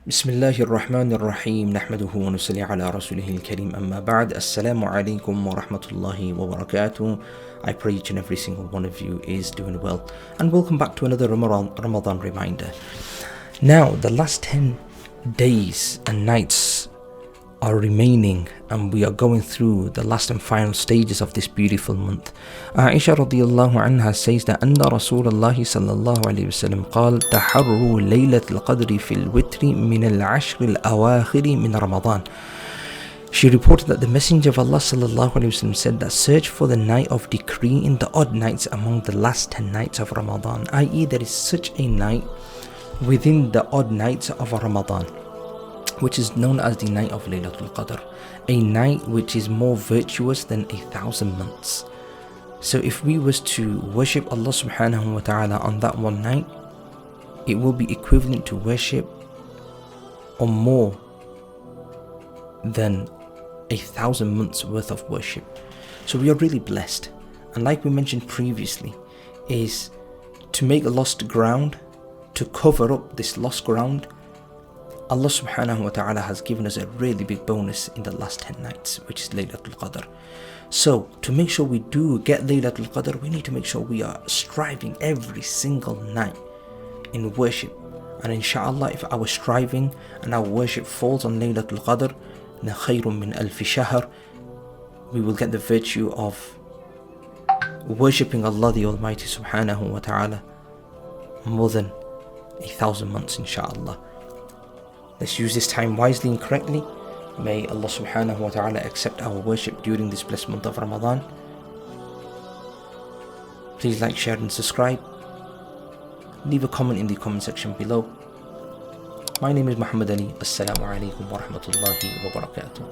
بسم الله الرحمن الرحيم نحمده ونصلي على رسوله الكريم أما بعد السلام عليكم ورحمة الله وبركاته. I pray each and every single one of you is doing well, and welcome back to another Ramadan Reminder. Now the last 10 days and nights are remaining, and we are going through the last and final stages of this beautiful month. Aisha radiallahu anha says that أن رسول الله صلى الله عليه وسلم قال تحروا ليلة القدر في الوتر من العشر الأواخر من رمضان. She reported that the Messenger of Allah sallallahu alaihi wasallam said that search for the night of decree in the odd nights among the last 10 nights of Ramadan, i.e. there is such a night within the odd nights of Ramadan, which is known as the night of Laylatul Qadr, a night which is more virtuous than 1,000 months. So if we was to worship Allah subhanahu wa ta'ala on that one night, it will be equivalent to worship or more than 1,000 months worth of worship. So we are really blessed, and like we mentioned previously, is to make lost ground, to cover up this lost ground. Allah subhanahu wa ta'ala has given us a really big bonus in the last 10 nights, which is Laylatul Qadr. So to make sure we do get Laylatul Qadr, we need to make sure we are striving every single night in worship. And inshallah, if our striving and our worship falls on Laylatul Qadr, then khayrun min alfi shahr, we will get the virtue of worshipping Allah the Almighty subhanahu wa ta'ala more than 1,000 months, inshallah. Let's use this time wisely and correctly. May Allah subhanahu wa ta'ala accept our worship during this blessed month of Ramadan. Please like, share and subscribe. Leave a comment in the comment section below. My name is Muhammad Ali. Assalamu alaikum wa rahmatullahi wa barakatuh.